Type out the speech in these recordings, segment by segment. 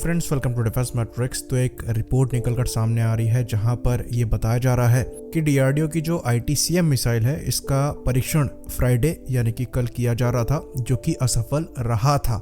Friends, welcome to defence matrix. तो एक report निकलकर सामने आ रही है जहां पर ये बताया जा रहा है कि डीआरडीओ की जो ITCM मिसाइल है इसका परीक्षण फ्राइडे यानी कि कल किया जा रहा था, जो कि असफल रहा था।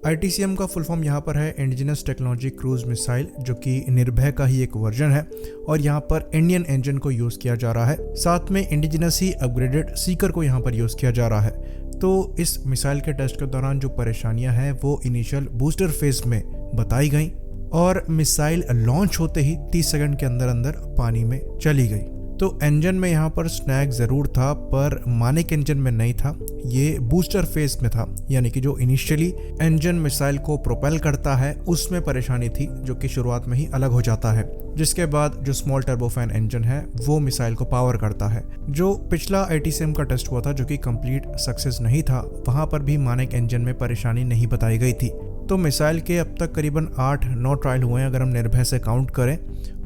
ITCM का फुल फॉर्म यहाँ पर है इंडिजिनस टेक्नोलॉजी क्रूज मिसाइल, जो कि निर्भय का ही एक वर्जन है और यहाँ पर इंडियन इंजन को यूज किया जा रहा है। साथ में इंडिजिनस ही अपग्रेडेड सीकर को यहाँ पर यूज किया जा रहा है। तो इस मिसाइल के टेस्ट के दौरान जो परेशानियां हैं वो इनिशियल बूस्टर फेज में बताई गई और मिसाइल लॉन्च होते ही 30 सेकंड के अंदर अंदर पानी में चली गई। तो इंजन में यहाँ पर स्नैग जरूर था, पर मानिक इंजन में नहीं था, ये बूस्टर फेज में था। यानी कि जो इनिशियली इंजन मिसाइल को प्रोपेल करता है उसमें परेशानी थी, जो कि शुरुआत में ही अलग हो जाता है। जिसके बाद जो स्मॉल टर्बोफैन इंजन है वो मिसाइल को पावर करता है। जो पिछला ITCM का टेस्ट हुआ था जो कि कंप्लीट सक्सेस नहीं था, वहां पर भी मानिक इंजन में परेशानी नहीं बताई गई थी। तो मिसाइल के अब तक करीबन 8-9 ट्रायल हुए हैं अगर हम निर्भय से काउंट करें,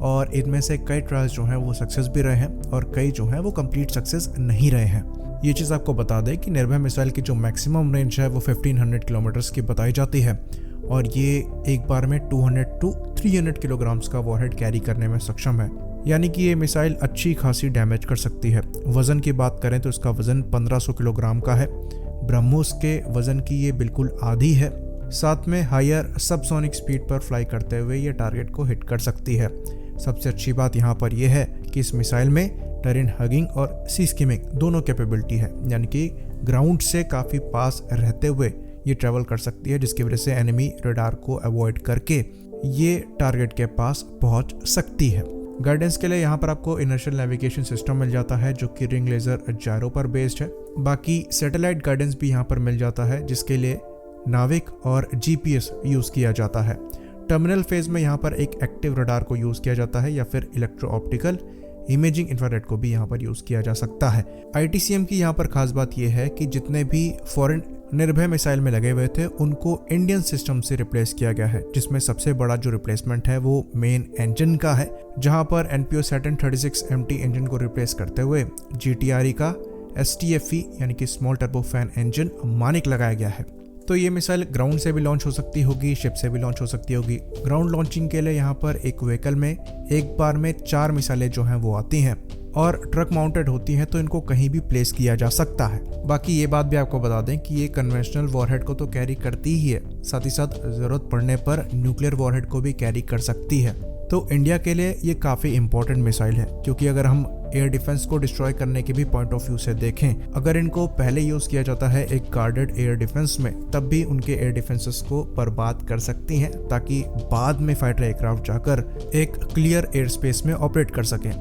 और इनमें से कई ट्रायल्स जो हैं वो सक्सेस भी रहे हैं और कई जो हैं वो कंप्लीट सक्सेस नहीं रहे हैं। ये चीज़ आपको बता दें कि निर्भय मिसाइल की जो मैक्सिमम रेंज है वो 1500 किलोमीटर्स की बताई जाती है और ये एक बार में 200 to 300 किलोग्राम्स का वॉरहेड कैरी करने में सक्षम है। यानी कि ये मिसाइल अच्छी खासी डैमेज कर सकती है। वज़न की बात करें तो इसका वज़न 1500 किलोग्राम का है। ब्रह्मोस के वज़न की ये बिल्कुल आधी है। साथ में हायर सबसोनिक स्पीड पर फ्लाई करते हुए ये टारगेट को हिट कर सकती है। सबसे अच्छी बात यहाँ पर यह है कि इस मिसाइल में टेरेन हगिंग और सी स्किमिंग दोनों कैपेबिलिटी है, यानी कि ग्राउंड से काफ़ी पास रहते हुए ये ट्रैवल कर सकती है, जिसकी वजह से एनिमी रडार को अवॉइड करके ये टारगेट के पास पहुंच सकती है। गाइडेंस के लिए यहाँ पर आपको इनर्शियल नेविगेशन सिस्टम मिल जाता है जो कि रिंग लेजर जायरो पर बेस्ड है। बाकी सैटेलाइट गाइडेंस भी यहाँ पर मिल जाता है, जिसके लिए नाविक और GPS यूज़ किया जाता है। टर्मिनल फेज में यहाँ पर एक एक्टिव रडार को यूज़ किया जाता है या फिर इलेक्ट्रो ऑप्टिकल इमेजिंग इंफ्रारेड को भी यहाँ पर यूज़ किया जा सकता है। ITCM की यहाँ पर खास बात यह है कि जितने भी फॉरेन निर्भय मिसाइल में लगे हुए थे उनको इंडियन सिस्टम से रिप्लेस किया गया है, जिसमें सबसे बड़ा जो रिप्लेसमेंट है वो मेन इंजन का है, जहाँ पर NPO Saturn 36MT इंजन को रिप्लेस करते हुए GTRE का STFE यानी कि स्मॉल टर्बोफैन इंजन मानिक लगाया गया है। तो ये मिसाइल ग्राउंड से भी लॉन्च हो सकती होगी, शिप से भी लॉन्च हो सकती होगी। ग्राउंड लॉन्चिंग के लिए यहाँ पर एक व्हीकल में एक बार में 4 मिसाइलें जो हैं वो आती हैं और ट्रक माउंटेड होती हैं, तो इनको कहीं भी प्लेस किया जा सकता है। बाकी ये बात भी आपको बता दें कि ये कन्वेंशनल वॉरहेड को तो कैरी करती ही है, साथ ही साथ ज़रूरत पड़ने पर न्यूक्लियर वॉरहेड को भी कैरी कर सकती है। तो इंडिया के लिए ये काफ़ी इंपॉर्टेंट मिसाइल है, क्योंकि अगर हम एयर डिफेंस को डिस्ट्रॉय करने के भी पॉइंट ऑफ व्यू से देखें, अगर इनको पहले यूज़ किया जाता है एक गार्डेड एयर डिफेंस में, तब भी उनके एयर डिफेंसेस को बर्बाद कर सकती हैं, ताकि बाद में फाइटर एयरक्राफ्ट जाकर एक क्लियर एयर स्पेस में ऑपरेट कर सकें।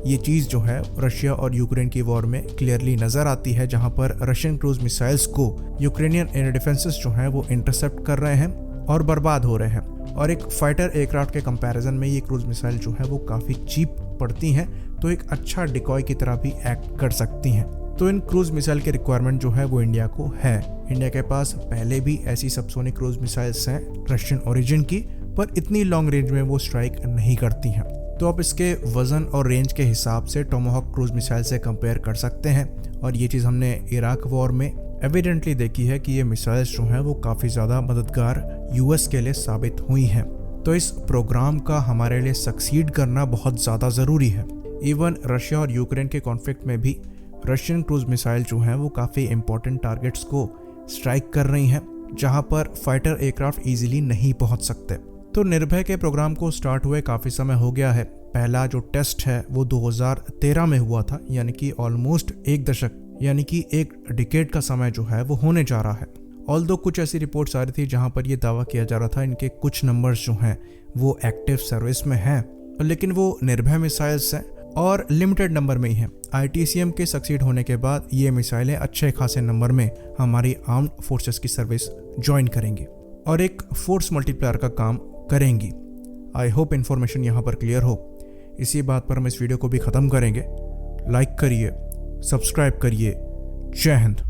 ये चीज़ जो है रशिया और यूक्रेन की वॉर में क्लियरली नज़र आती है, जहाँ पर रशियन क्रूज मिसाइल्स को यूक्रेनियन एयर डिफेंसेस जो हैं वो इंटरसेप्ट कर रहे हैं और बर्बाद हो रहे हैं। और एक फाइटर एयरक्राफ्ट के कंपैरिजन में ये क्रूज मिसाइल जो है वो काफ़ी चीप पड़ती हैं, तो एक अच्छा डिकॉय की तरह भी एक्ट कर सकती हैं। तो इन क्रूज मिसाइल के रिक्वायरमेंट जो है वो इंडिया को है। इंडिया के पास पहले भी ऐसी सबसोनिक क्रूज मिसाइल्स हैं रशियन ओरिजिन की, पर इतनी लॉन्ग रेंज में वो स्ट्राइक नहीं करती हैं। तो आप इसके वजन और रेंज के हिसाब से टोमाहॉक क्रूज मिसाइल से कंपेयर कर सकते हैं, और ये चीज़ हमने इराक वॉर में एविडेंटली देखी है कि ये मिसाइल्स जो हैं वो काफ़ी ज़्यादा मददगार US के लिए साबित हुई हैं। तो इस प्रोग्राम का हमारे लिए सक्सीड करना बहुत ज़्यादा ज़रूरी है। इवन रशिया और यूक्रेन के कॉन्फ्लिक्ट में भी रशियन क्रूज मिसाइल जो हैं वो काफ़ी इंपॉर्टेंट टारगेट्स को स्ट्राइक कर रही हैं, जहां पर फाइटर एयरक्राफ्ट इजीली नहीं पहुंच सकते। तो निर्भय के प्रोग्राम को स्टार्ट हुए काफ़ी समय हो गया है। पहला जो टेस्ट है वो 2013 में हुआ था, यानी कि ऑलमोस्ट एक दशक यानी कि एक डिकेड का समय जो है वो होने जा रहा है। ऑल्दो कुछ ऐसी रिपोर्ट्स आ रही थी जहां पर ये दावा किया जा रहा था इनके कुछ नंबर्स जो हैं वो एक्टिव सर्विस में हैं, लेकिन वो निर्भय मिसाइल्स हैं और लिमिटेड नंबर में ही हैं। ITCM के सक्सीड होने के बाद ये मिसाइलें अच्छे खासे नंबर में हमारी आर्म्ड फोर्सेस की सर्विस ज्वाइन करेंगी और एक फोर्स मल्टीप्लायर का काम करेंगी। आई होप इन्फॉर्मेशन यहाँ पर क्लियर हो। इसी बात पर हम इस वीडियो को भी ख़त्म करेंगे। लाइक करिए, सब्सक्राइब करिए। जय हिंद।